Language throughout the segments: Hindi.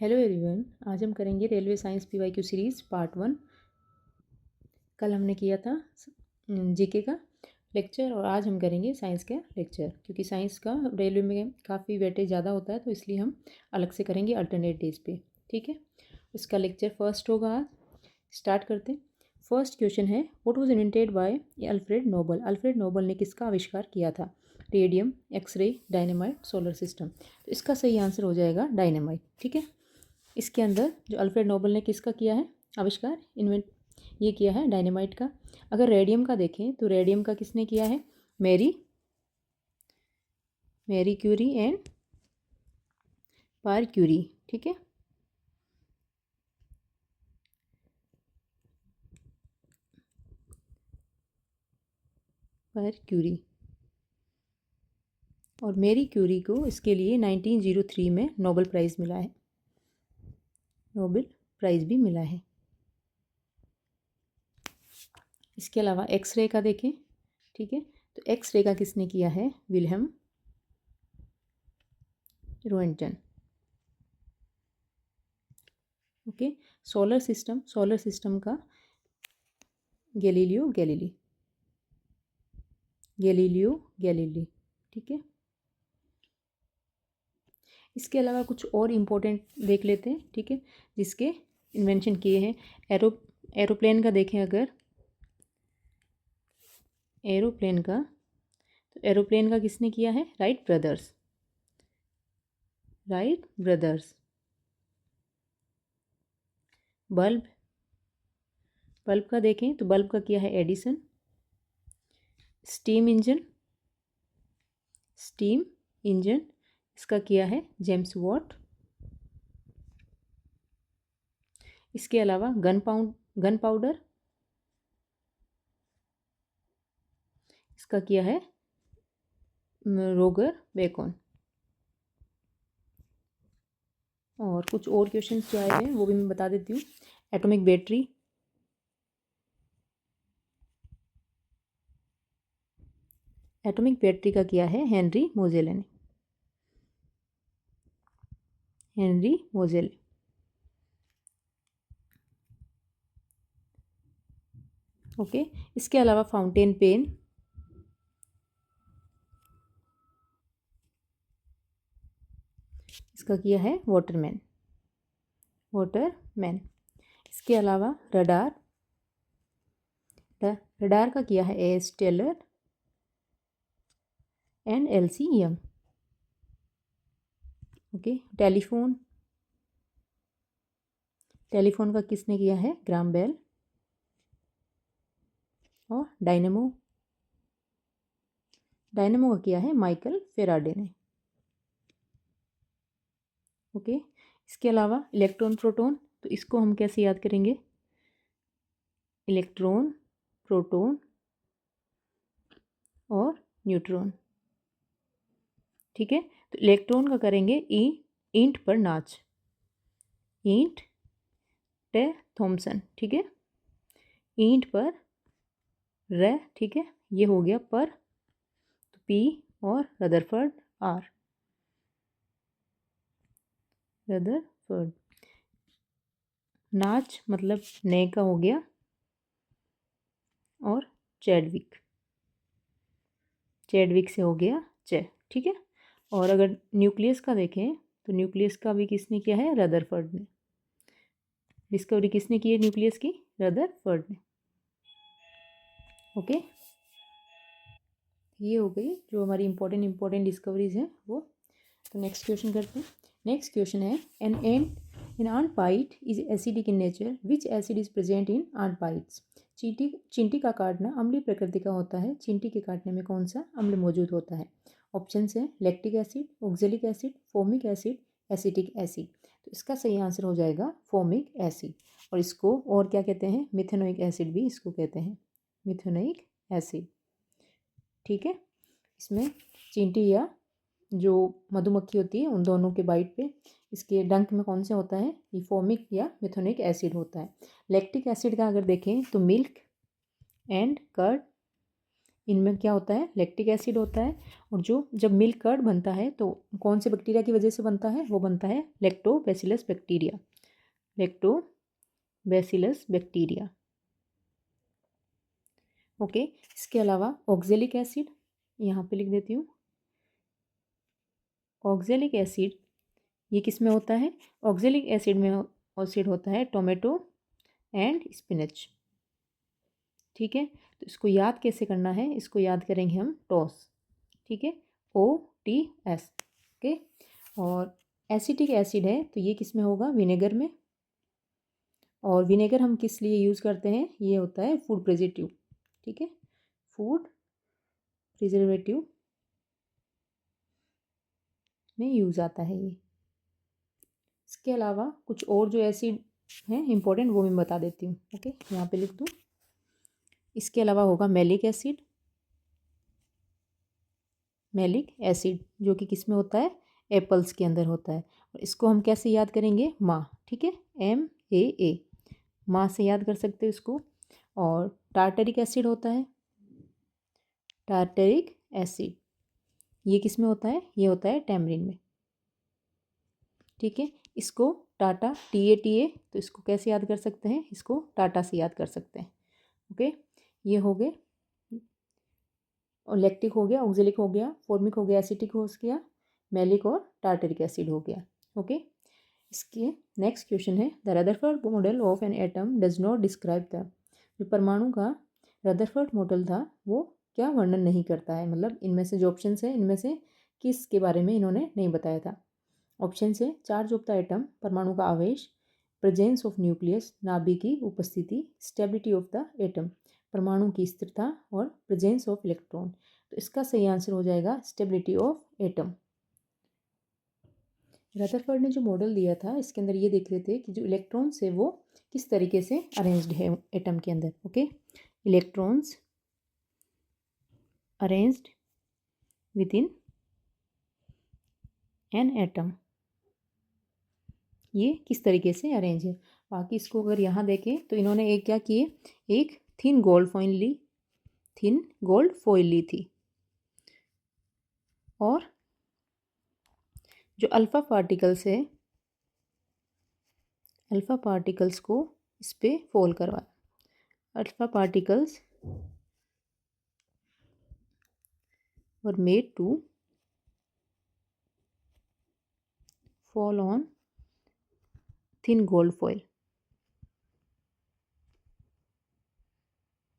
हेलो एवरीवन, आज हम करेंगे railway science PYQ series part 1। कल हमने किया था जीके का लेक्चर और आज हम करेंगे साइंस का लेक्चर, क्योंकि साइंस का रेलवे में काफ़ी वेटेज ज़्यादा होता है, तो इसलिए हम अलग से करेंगे अल्टरनेट डेज पे। ठीक है, उसका लेक्चर फर्स्ट होगा आज। स्टार्ट करते हैं। फर्स्ट क्वेश्चन है, what was invented by Alfred Nobel. Alfred Nobel ने किसका आविष्कार किया था? Radium, X-ray, dynamite, solar system. तो इसका सही आंसर हो जाएगा डायनेमाइट। ठीक है, इसके अंदर जो अल्फ्रेड नोबल ने किसका किया है आविष्कार, इन्वेंट ये किया है डायनेमाइट का। अगर रेडियम का देखें तो रेडियम का किसने किया है? Marie Marie Curie and Pierre Curie. ठीक है, पार क्यूरी। और मैरी क्यूरी को इसके लिए 1903 में नोबेल प्राइज़ मिला है, नोबेल प्राइज़ भी मिला है। इसके अलावा एक्सरे का देखें। ठीक है, तो एक्सरे का किसने किया है? विल्हेम रोएंटन। ओके, सोलर सिस्टम का गैलीलियो गैलीली। ठीक है, इसके अलावा कुछ और इम्पोर्टेंट देख लेते हैं। ठीक है, जिसके इन्वेंशन किए हैं। एरोप्लेन का देखें अगर, एरोप्लेन का, तो एरोप्लेन का किसने किया है? Wright brothers. बल्ब का देखें तो बल्ब का किया है एडिसन। स्टीम इंजन इसका किया है जेम्स वॉट। इसके अलावा गन पाउडर इसका किया है रोगर बेकन। और कुछ और क्वेश्चंस जो आए हैं वो भी मैं बता देती हूँ। एटॉमिक बैटरी का किया है हेनरी मोजेले। ओके, इसके अलावा फाउंटेन पेन इसका किया है वाटरमैन। इसके अलावा रडार का किया है S Taylor and LC Young. Okay, telephone का किसने किया है? Graham Bell. और डायनेमो का किया है माइकल फेराडे ने। ओके, इसके अलावा इलेक्ट्रॉन प्रोटॉन, तो इसको हम कैसे याद करेंगे? इलेक्ट्रॉन, प्रोटॉन और न्यूट्रॉन। ठीक है, तो इलेक्ट्रॉन का करेंगे ईंट पर नाच, ईंट टे थॉमसन। ठीक है, ईंट पर रे। ठीक है, ये हो गया पर, तो पी और रदरफर्ड आर, रदरफर्ड। नाच मतलब ने का हो गया, और चैडविक से हो गया चे। ठीक है, और अगर न्यूक्लियस का देखें तो न्यूक्लियस का भी किसने किया है? रदरफर्ड ने। डिस्कवरी किसने की है न्यूक्लियस की? रदरफर्ड ने। ओके, ये हो गई जो हमारी इंपॉर्टेंट डिस्कवरीज हैं वो। तो नेक्स्ट क्वेश्चन करते हैं। नेक्स्ट क्वेश्चन है, an ant bite is acidic in nature, which acid is present in ant bites. चींटी का काटना अम्लीय प्रकृति का होता है, चींटी के काटने में कौन सा अम्ल मौजूद होता है? ऑप्शन है lactic acid, oxalic acid, foamic acid, acetic acid. तो इसका सही आंसर हो जाएगा फोमिक एसिड। और इसको और क्या कहते हैं? मिथेनोइक एसिड भी इसको कहते हैं, मिथेनोइक एसिड। ठीक है, इसमें चींटी या जो मधुमक्खी होती है उन दोनों के बाइट पे इसके डंक में कौन से होता है? ये फोमिक या मिथेनोइक एसिड होता है। लैक्टिक एसिड का अगर देखें तो मिल्क एंड कर्ड इनमें क्या होता है, लैक्टिक एसिड होता है। और जो जब मिल्क कर्ड बनता है तो कौन से बैक्टीरिया की वजह से बनता है, वो बनता है lactobacillus bacteria, lactobacillus bacteria. Okay, इसके अलावा ऑक्जेलिक एसिड यहाँ पे लिख देती हूँ। ऑक्जेलिक एसिड ये किस में होता है, ऑक्जेलिक एसिड में एसिड होता है टोमेटो एंड स्पिनच। ठीक है, तो इसको याद कैसे करना है, इसको याद करेंगे हम टॉस। ठीक है, OTS। ओके, और एसिटिक एसिड है तो ये किस में होगा, विनेगर में। और विनेगर हम किस लिए यूज़ करते हैं, ये होता है फूड प्रिजर्वेटिव। ठीक है, फूड प्रिजर्वेटिव में यूज़ आता है ये। इसके अलावा कुछ और जो एसिड हैं इंपॉर्टेंट, वो मैं बता देती हूँ। ओके, यहाँ पे लिख दूँ। इसके अलावा होगा मैलिक एसिड, मैलिक एसिड जो कि किस में होता है, एप्पल्स के अंदर होता है। और इसको हम कैसे याद करेंगे, माँ। ठीक है, MAA, माँ से याद कर सकते हो इसको। और टार्टरिक एसिड होता है, टार्टरिक एसिड ये किस में होता है, ये होता है टैमरिन में। ठीक है, इसको टाटा TATA, तो इसको कैसे याद कर सकते हैं, इसको टाटा से याद कर सकते हैं। ओके, ये हो गए, और लैक्टिक हो गया, ऑक्जेलिक हो गया, फॉर्मिक हो गया, एसिटिक हो गया, मैलिक और टार्टरिक एसिड हो गया। ओके, इसके नेक्स्ट क्वेश्चन है, the Rutherford model of an atom does not describe the, जो परमाणु का रदरफोर्ड मॉडल था वो क्या वर्णन नहीं करता है, मतलब इनमें से जो ऑप्शन है इनमें से किस के बारे में इन्होंने नहीं बताया था। ऑप्शन है, चार्ज ऑफ द एटम परमाणु का आवेश, प्रेजेंस ऑफ न्यूक्लियस नाभिक की उपस्थिति, स्टेबिलिटी ऑफ द एटम परमाणु की स्थिरता, और प्रेजेंस ऑफ इलेक्ट्रॉन। तो इसका सही आंसर हो जाएगा स्टेबिलिटी ऑफ एटम। रदरफोर्ड ने जो मॉडल दिया था इसके अंदर ये देख रहे थे कि जो इलेक्ट्रॉन्स है वो किस तरीके से अरेंज्ड है एटम के अंदर। Okay, electrons arranged with in an atom, ये किस तरीके से अरेंज है। बाकी इसको अगर यहाँ देखें तो इन्होंने एक क्या किए, एक थिन गोल्ड फॉइल ली, थिन गोल्ड फॉइल ली थी, और जो अल्फ़ा पार्टिकल्स है, अल्फ़ा पार्टिकल्स को इस पर फॉल करवा, alpha particles were made to fall on thin gold foil.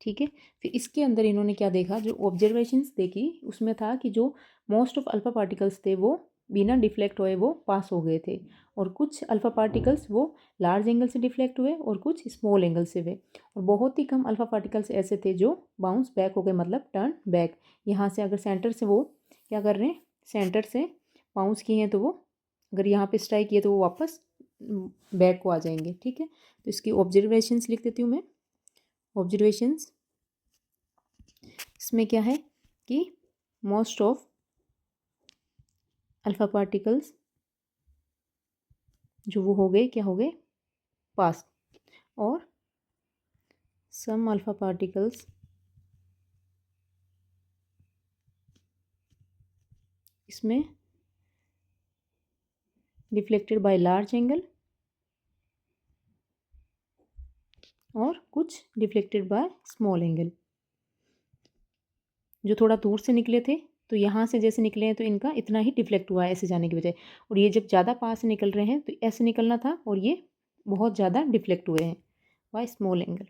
ठीक है, फिर इसके अंदर इन्होंने क्या देखा, जो ऑब्जर्वेशंस देखी उसमें था कि जो मोस्ट ऑफ अल्फ़ा पार्टिकल्स थे वो बिना डिफ्लेक्ट हुए वो पास हो गए थे, और कुछ अल्फ़ा पार्टिकल्स वो लार्ज एंगल से डिफ्लेक्ट हुए और कुछ स्मॉल एंगल से हुए, और बहुत ही कम अल्फ़ा पार्टिकल्स ऐसे थे जो बाउंस बैक हो गए, मतलब टर्न बैक। यहाँ से अगर सेंटर से वो क्या कर रहे हैं, सेंटर से बाउंस किए हैं तो वो अगर यहाँ पे स्ट्राइक किए तो वो वापस बैक को आ जाएंगे। ठीक है, तो इसकी ऑब्जर्वेशंस लिख देती हूँ मैं। ऑब्जर्वेशंस इसमें क्या है कि मोस्ट ऑफ अल्फ़ा पार्टिकल्स जो वो हो गए, क्या हो गए, पास, और सम अल्फ़ा पार्टिकल्स इसमें रिफ्लेक्टेड बाय लार्ज एंगल और कुछ रिफ्लेक्टेड बाय स्मॉल एंगल। जो थोड़ा दूर से निकले थे तो यहाँ से जैसे निकले हैं तो इनका इतना ही डिफ्लेक्ट हुआ है ऐसे जाने की बजाय, और ये जब ज़्यादा पास से निकल रहे हैं तो ऐसे निकलना था और ये बहुत ज़्यादा डिफ्लेक्ट हुए हैं बाय स्मॉल एंगल।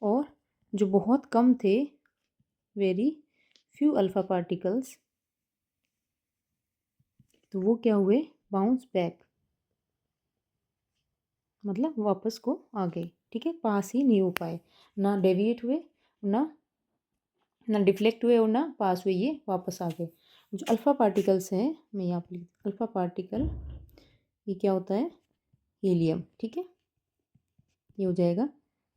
और जो बहुत कम थे, वेरी फ्यू अल्फ़ा पार्टिकल्स, तो वो क्या हुए, बाउंस बैक, मतलब वापस को आ गए। ठीक है, पास ही नहीं हो पाए, ना डेविएट हुए, ना डिफ्लेक्ट हुए और ना पास हुए, ये वापस आ गए। जो अल्फ़ा पार्टिकल्स हैं, मैं यहाँ पर अल्फ़ा पार्टिकल ये क्या होता है, हीलियम। ठीक है, ये हो जाएगा,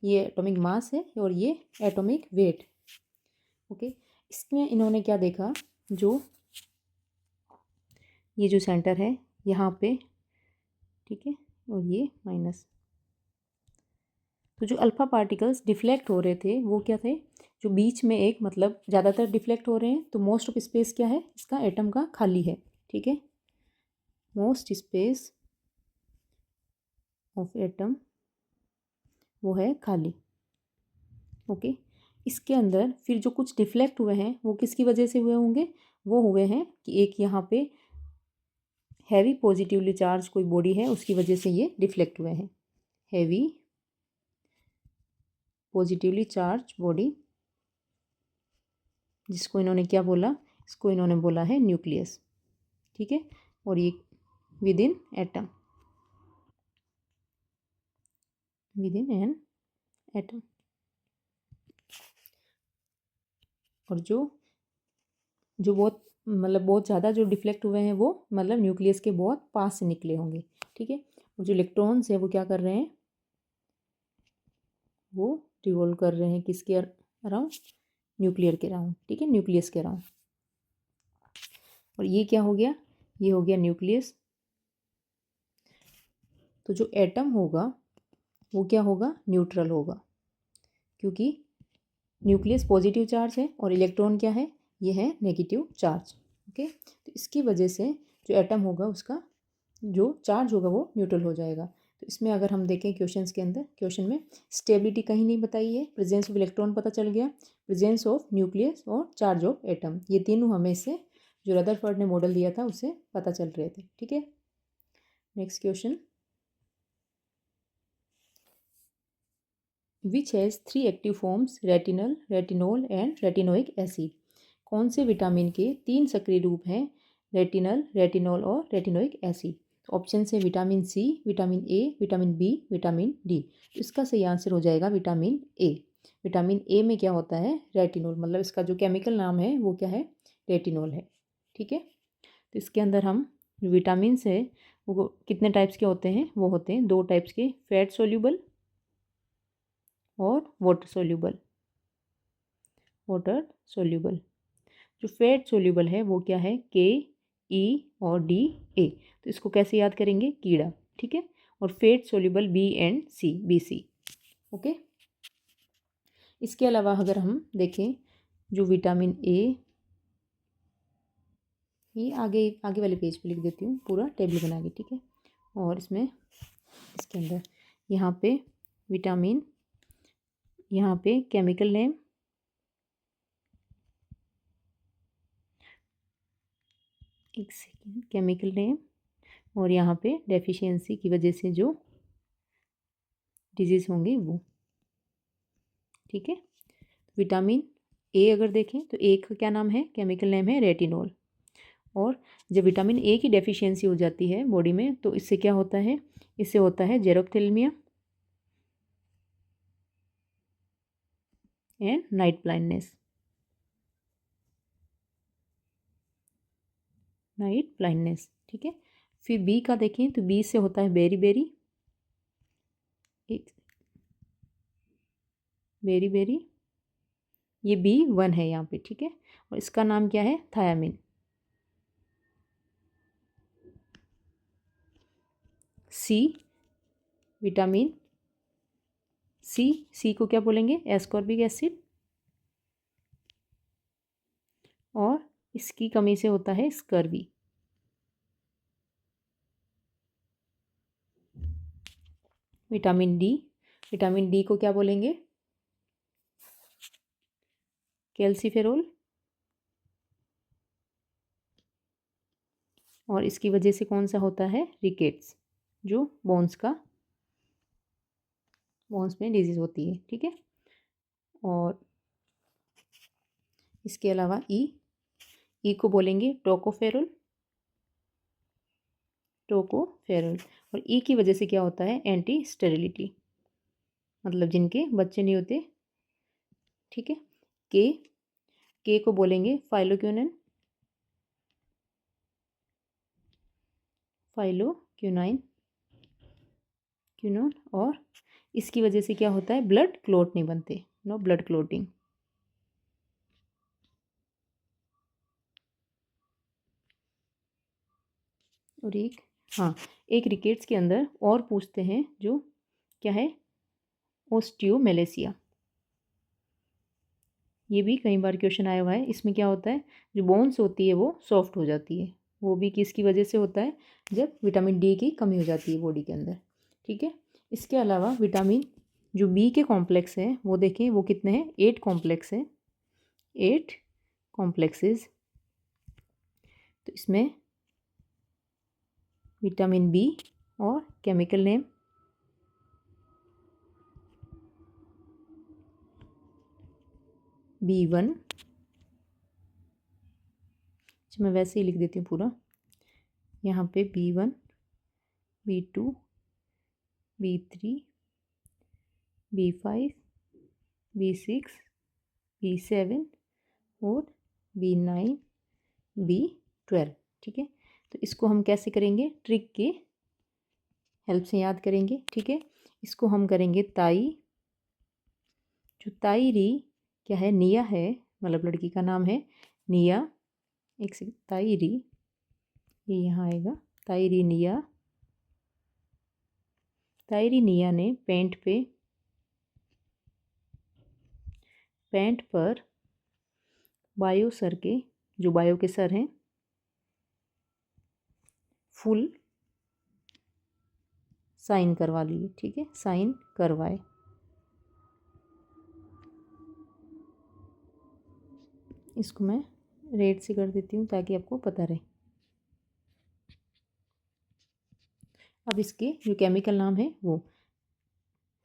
ये एटॉमिक मास है और ये एटॉमिक वेट। ओके, इसमें इन्होंने क्या देखा, जो ये जो सेंटर है यहाँ पे, ठीक है, और ये माइनस, तो जो अल्फ़ा पार्टिकल्स डिफ्लेक्ट हो रहे थे वो क्या थे, जो बीच में एक मतलब ज़्यादातर डिफ्लेक्ट हो रहे हैं, तो मोस्ट ऑफ स्पेस क्या है इसका एटम का खाली है, ठीक है। मोस्ट स्पेस ऑफ एटम वो है खाली, ओके। इसके अंदर फिर जो कुछ डिफ्लेक्ट हुए हैं वो किसकी वजह से हुए होंगे, वो हुए हैं कि एक यहाँ पे हैवी पॉजिटिवली चार्ज कोई बॉडी है उसकी वजह से ये डिफ्लेक्ट हुए हैं, हैवी पॉजिटिवली चार्ज बॉडी, जिसको इन्होंने क्या बोला, इसको इन्होंने बोला है न्यूक्लियस, ठीक है। और ये with in atom, with in an atom. और जो जो बहुत मतलब बहुत ज़्यादा जो डिफ्लेक्ट हुए हैं वो मतलब न्यूक्लियस के बहुत पास से निकले होंगे, ठीक है। और जो इलेक्ट्रॉन्स है वो क्या कर रहे हैं, वो रिवॉल्व कर रहे हैं किसके अराउंड, न्यूक्लियर के अराउंड, ठीक है, न्यूक्लियस के अराउंड। और ये क्या हो गया, ये हो गया न्यूक्लियस। तो जो एटम होगा वो क्या होगा, न्यूट्रल होगा, क्योंकि न्यूक्लियस पॉजिटिव चार्ज है और इलेक्ट्रॉन क्या है, ये है नेगेटिव चार्ज, ओके। तो इसकी वजह से जो एटम होगा उसका जो चार्ज होगा वो न्यूट्रल हो जाएगा। तो इसमें अगर हम देखें क्वेश्चंस के अंदर, क्वेश्चन में स्टेबिलिटी कहीं नहीं बताई है, प्रेजेंस ऑफ इलेक्ट्रॉन पता चल गया, प्रेजेंस ऑफ न्यूक्लियस और चार्ज ऑफ एटम, ये तीनों हमें इससे जो रदरफोर्ड ने मॉडल दिया था उससे पता चल रहे थे, ठीक है। Next question, which has 3 active forms, retinal, retinol and retinoic acid. कौन से विटामिन के 3 सक्रिय रूप हैं, रेटिनल, रेटिनोल और रेटिनोइक एसिड। ऑप्शन से vitamin C, vitamin A, vitamin B, vitamin D. तो इसका सही आंसर हो जाएगा विटामिन ए। विटामिन ए में क्या होता है, रेटिनोल, मतलब इसका जो केमिकल नाम है वो क्या है, रेटिनोल है, ठीक है। तो इसके अंदर हम जो विटामिन है वो कितने टाइप्स के होते हैं, वो होते हैं 2 टाइप्स के, फैट सोल्यूबल और वाटर सोल्यूबल, वाटर सोल्यूबल। जो फैट सोल्यूबल है वो क्या है, के, ई और डी, ए। तो इसको कैसे याद करेंगे, कीड़ा, ठीक है। और fat soluble B and C, B C, okay. इसके अलावा अगर हम देखें जो विटामिन ए, ये आगे आगे वाले पेज पे लिख देती हूँ पूरा टेबल बना के, ठीक है। और इसमें इसके अंदर यहाँ पे विटामिन, यहाँ पे केमिकल नेम, एक सेकेंड, केमिकल नेम, और यहाँ पे डेफिशिएंसी की वजह से जो डिजीज़ होंगे वो, ठीक है। विटामिन ए अगर देखें तो ए का क्या नाम है, केमिकल नेम है रेटिनोल। और जब विटामिन ए की डेफिशिएंसी हो जाती है बॉडी में तो इससे क्या होता है, इससे होता है xerophthalmia and night blindness, night blindness, ठीक है। फिर बी का देखें तो बी से होता है बेरी बेरी, एक बेरी बेरी, ये B1 है यहाँ पे, ठीक है। और इसका नाम क्या है, थायामिन। सी, विटामिन सी, सी को क्या बोलेंगे, एस्कॉर्बिक एसिड, और इसकी कमी से होता है scurvy. Vitamin D, vitamin D को क्या बोलेंगे, कैल्सीफेरोल, और इसकी वजह से कौन सा होता है, रिकेट्स, जो बोन्स में डिजीज होती है, ठीक है। और इसके अलावा ई को बोलेंगे टोकोफेरोल, टोकोफेरोल। और ई की वजह से क्या होता है, एंटी स्टेरिलिटी, मतलब जिनके बच्चे नहीं होते, ठीक है। के को बोलेंगे फाइलोक्विनन, फाइलोक्विनाइन, क्विनोन। और इसकी वजह से क्या होता है, ब्लड क्लॉट नहीं बनते, नो ब्लड क्लॉटिंग। और एक, हाँ, एक रिकेट्स के अंदर और पूछते हैं जो क्या है, ओस्टियोमेलेसिया। ये भी कई बार क्वेश्चन आया हुआ है। इसमें क्या होता है, जो बोन्स होती है वो सॉफ्ट हो जाती है। वो भी किसकी वजह से होता है, जब विटामिन डी की कमी हो जाती है बॉडी के अंदर। ठीक है, इसके अलावा विटामिन जो बी के कॉम्प्लेक्स हैं वो देखें, वो कितने हैं, 8 कॉम्प्लेक्स हैं, 8 कॉम्प्लेक्सेस। तो इसमें विटामिन बी और केमिकल नेम B1, मैं वैसे ही लिख देती हूँ पूरा, यहाँ पे B1, B2, B3, B5, B6, B7 और B9, B12। ठीक है, तो इसको हम कैसे करेंगे, ट्रिक के हेल्प से याद करेंगे। ठीक है, इसको हम करेंगे ताई, जो ताई री क्या है, निया है, मतलब लड़की का नाम है निया। एक से ताई री, ये यहाँ आएगा, ताई री निया। ताई री निया ने पैंट पर बायो सर के, जो बायो के सर हैं, फुल साइन करवा लिए। ठीक है, साइन करवाए। इसको मैं रेड से कर देती हूँ ताकि आपको पता रहे। अब इसके जो केमिकल नाम है वो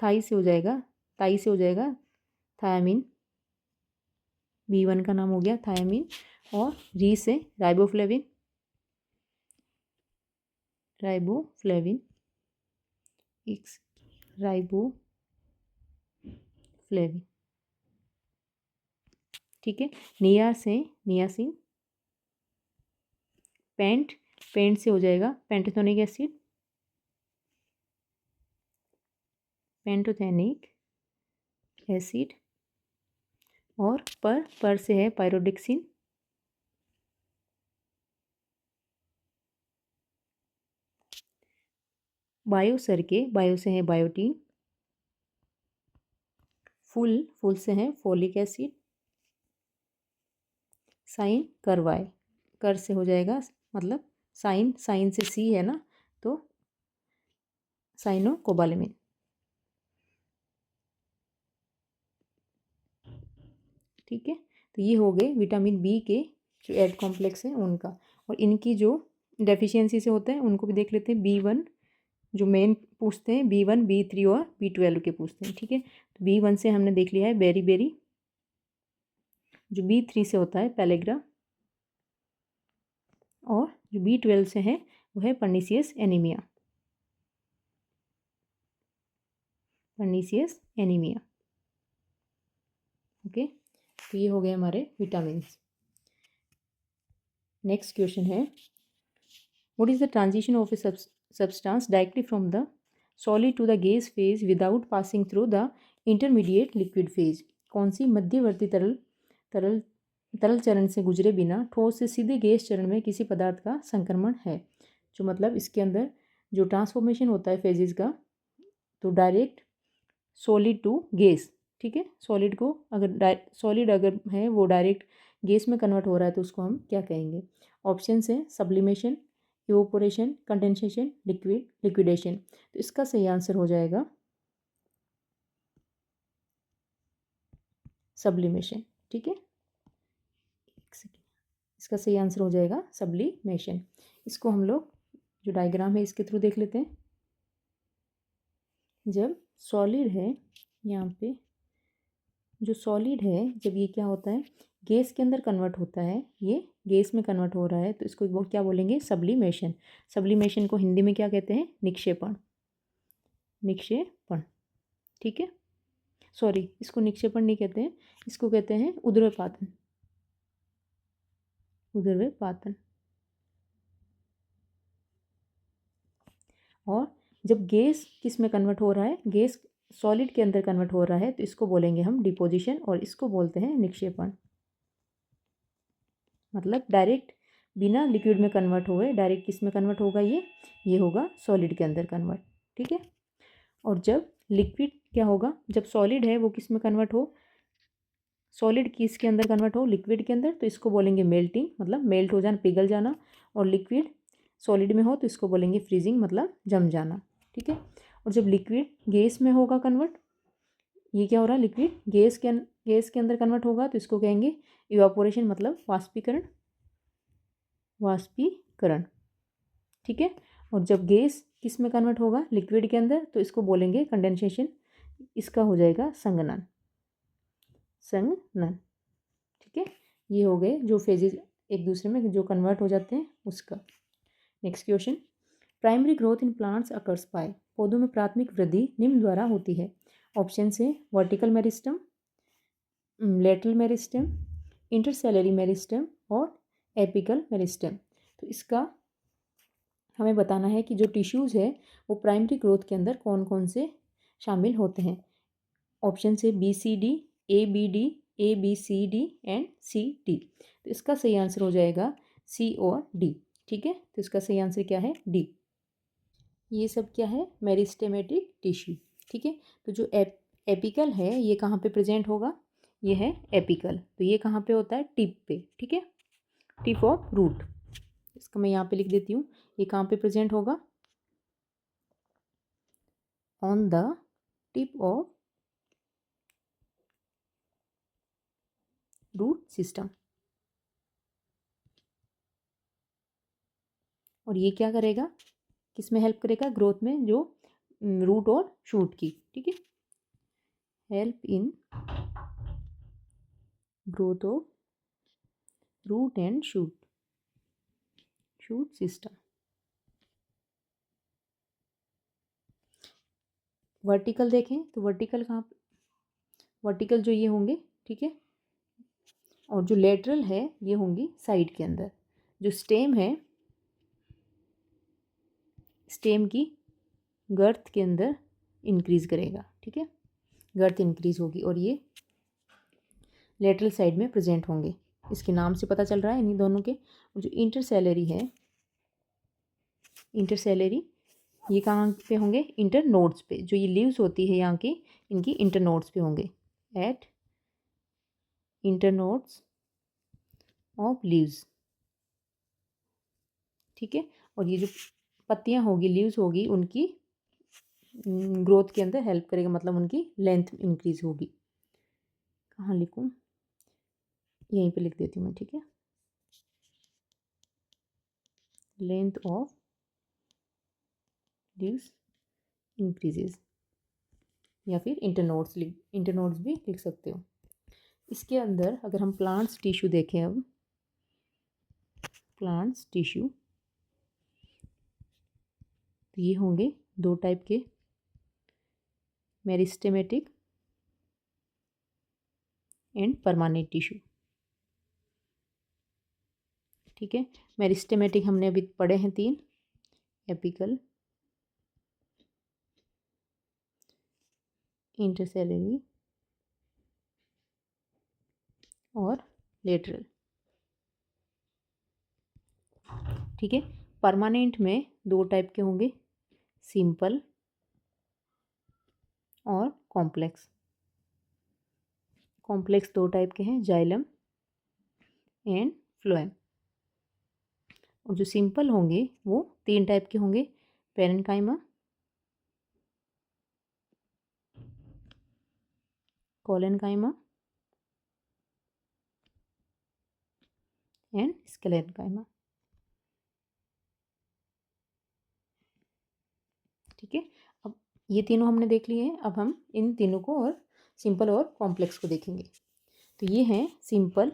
थाई से हो जाएगा, ताई से हो जाएगा थायामीन, B1 का नाम हो गया थायामीन, और री से राइबोफ्लेविन, एक्स राइबोफ्लेविन। ठीक है, निया से नियासिन, पेंट से हो जाएगा पेंटाथोनिक एसिड, पेंटोथेनिक एसिड, और पर से है पायरोडिक्सिन, बायो से है बायोटीन, फुल से है फोलिक एसिड, साइन करवाए, कर से हो जाएगा, मतलब साइन से सी है ना, तो साइनोकोबालेमिन। ठीक है, तो ये हो गए विटामिन बी के जो एड कॉम्प्लेक्स हैं उनका, और इनकी जो डेफिशिएंसी से होता है उनको भी देख लेते हैं। B1 जो मेन पूछते हैं, B1, B3 और B12 के पूछते हैं। ठीक है, तो B1 से हमने देख लिया है बेरी, जो B3 से होता है पेलेग्रा, और जो B12 से है वो है पर्नीसियस एनीमिया, ओके, तो ये हो गए हमारे विटामिन। नेक्स्ट क्वेश्चन है, what is the transition of a substance directly from the solid to the gas phase without passing through the intermediate liquid phase. कौन सी मध्यवर्ती तरल चरण से गुजरे बिना ठोस से सीधे गैस चरण में किसी पदार्थ का संक्रमण है। जो मतलब इसके अंदर जो ट्रांसफॉर्मेशन होता है फेजेस का, तो डायरेक्ट सॉलिड टू गैस। ठीक है, सॉलिड अगर है वो डायरेक्ट गैस में कन्वर्ट हो रहा है तो उसको हम क्या कहेंगे। ऑप्शन है सब्लिमेशन, इवोपोरेशन, कंडेंसेशन, लिक्विडेशन। तो इसका सही आंसर हो जाएगा सब्लिमेशन। ठीक है, एक सेकेंड, इसका सही आंसर हो जाएगा सब्लिमेशन। इसको हम लोग जो डायग्राम है इसके थ्रू देख लेते हैं। जब सॉलिड है, यहाँ पे जो सॉलिड है, जब ये क्या होता है, गैस के अंदर कन्वर्ट होता है, ये गैस में कन्वर्ट हो रहा है, तो इसको वो क्या बोलेंगे, सब्लिमेशन। सब्लिमेशन को हिंदी में क्या कहते हैं, निक्षेपण। ठीक है, सॉरी, इसको निक्षेपण नहीं कहते हैं, इसको कहते हैं उद्रपातन। और जब गैस किस में कन्वर्ट हो रहा है, गैस सॉलिड के अंदर कन्वर्ट हो रहा है, तो इसको बोलेंगे हम डिपोजिशन, और इसको बोलते हैं निक्षेपण। मतलब डायरेक्ट बिना लिक्विड में कन्वर्ट हुए डायरेक्ट किस में कन्वर्ट होगा, ये होगा सॉलिड के अंदर कन्वर्ट। ठीक है, और जब लिक्विड क्या होगा, जब सॉलिड है वो किस में कन्वर्ट हो, सॉलिड किसके अंदर कन्वर्ट हो, लिक्विड के अंदर, तो इसको बोलेंगे मेल्टिंग, मतलब मेल्ट हो जाना, पिघल जाना। और लिक्विड सॉलिड में हो तो इसको बोलेंगे फ्रीजिंग, मतलब जम जाना। ठीक है। और जब लिक्विड गैस में होगा कन्वर्ट, ये क्या हो रहा है, लिक्विड गैस के अंदर कन्वर्ट होगा तो इसको कहेंगे इवापोरेशन, मतलब वाष्पीकरण, वाष्पीकरण। ठीक है। और जब गैस किस में कन्वर्ट होगा, लिक्विड के अंदर, तो इसको बोलेंगे कंडेंसेशन, इसका हो जाएगा संघनन, संघनन। ठीक है। ये हो गए जो फेजेज एक दूसरे में जो कन्वर्ट हो जाते हैं उसका। Next question, primary growth in plants occurs by, पौधों में प्राथमिक वृद्धि निम्न द्वारा होती है। ऑप्शन से vertical meristem, lateral meristem, intercalary meristem और एपिकल मेरिस्टम। तो इसका हमें बताना है कि जो टिश्यूज़ है वो प्राइमरी ग्रोथ के अंदर कौन कौन से शामिल होते हैं। ऑप्शन से B C D, A B C D and C D. तो इसका सही आंसर हो जाएगा सी और डी। ठीक है। तो इसका सही आंसर क्या है, डी। ये सब क्या है, मेरिस्टेमेटिक टिश्यू। ठीक है। तो जो एपिकल है ये कहाँ पे प्रेजेंट होगा, ये है एपिकल। तो ये कहाँ पे होता है, टिप पे। ठीक है, टिप ऑफ रूट। इसको मैं यहाँ पे लिख देती हूँ, ये कहाँ पे प्रेजेंट होगा, on the tip of root system. और ये क्या करेगा, किस में हेल्प करेगा, ग्रोथ में, जो रूट और शूट की। ठीक है, help in growth of root and shoot, shoot system. Vertical देखें तो वर्टिकल कहाँ पे, वर्टिकल जो ये होंगे। ठीक है। और जो लेटरल है ये होंगी साइड के अंदर। जो स्टेम है, स्टेम की गर्थ के अंदर इंक्रीज करेगा। ठीक है, गर्थ इंक्रीज होगी और ये लेटरल साइड में प्रेजेंट होंगे। इसके नाम से पता चल रहा है इन्हीं दोनों के। जो इंटरसेलरी है, इंटरसेलरी ये कहाँ पे होंगे, इंटर नोड्स पे। जो ये लीव्स होती है यहाँ की, इनकी इंटर नोड्स पे होंगे, at internodes of leaves. ठीक है। और ये जो पत्तियाँ होगी, लीव्स होगी, उनकी ग्रोथ के अंदर हेल्प करेगा, मतलब उनकी लेंथ इंक्रीज होगी। कहाँ लिखूँ, यहीं पे लिख देती हूँ मैं। ठीक है, लेंथ ऑफ लीव्स इंक्रीजेज, या फिर इंटरनोड्स भी लिख सकते हो। इसके अंदर अगर हम प्लांट्स टिश्यू देखें, अब प्लांट्स टिश्यू, तो ये होंगे दो टाइप के, मेरिस्टेमेटिक एंड परमानेंट टिश्यू। ठीक है, मेरिस्टेमेटिक हमने अभी पढ़े हैं तीन, एपिकल, इंटरसेलरी और लेटरल। ठीक है, परमानेंट में दो टाइप के होंगे, सिंपल और कॉम्प्लेक्स। कॉम्प्लेक्स दो टाइप के हैं, जाइलम एंड फ्लोएम। और जो सिंपल होंगे वो तीन टाइप के होंगे, पेरेन्काइमा, कोलेनकाइमा एंड स्केलेनकाइमा। ठीक है, अब ये तीनों हमने देख लिए हैं। अब हम इन तीनों को और सिंपल और कॉम्प्लेक्स को देखेंगे। तो ये हैं सिंपल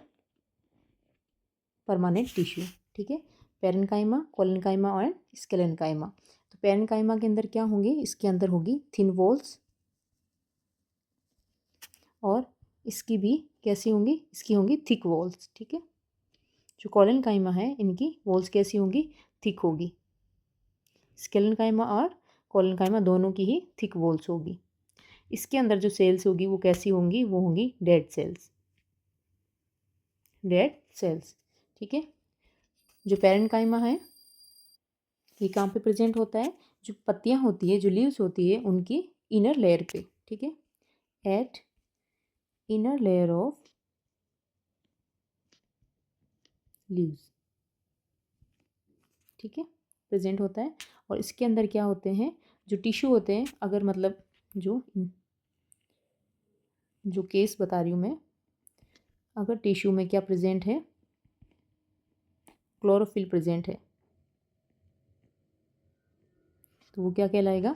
परमानेंट टिश्यू। ठीक है, पेरेन्काइमा, कोलेनकाइमा और स्केलेनकाइमा। तो पेरेन्काइमा के अंदर क्या होंगे, इसके अंदर होगी थिन वॉल्स, और इसकी भी कैसी होंगी, इसकी होंगी थिक वॉल्स। ठीक है, जो कोलेनकाइमा है इनकी वॉल्स कैसी होंगी, थिक होगी। स्केलेनकाइमा और कोलेनकाइमा दोनों की ही थिक वॉल्स होगी। इसके अंदर जो सेल्स होगी वो कैसी होंगी, वो होंगी डेड सेल्स, डेड सेल्स। ठीक है, जो पेरेन्काइमा है ये कहाँ पे प्रेजेंट होता है, जो पत्तियाँ होती है, जो लीव्स होती है, उनकी इनर लेयर पे। ठीक है, eight inner layer of leaves, ठीक है, प्रेजेंट होता है। और इसके अंदर क्या होते हैं, जो टिश्यू होते हैं, अगर मतलब जो जो केस बता रही हूँ मैं, अगर टिश्यू में क्या प्रेजेंट है, क्लोरोफिल प्रेजेंट है, तो वो क्या कहलाएगा,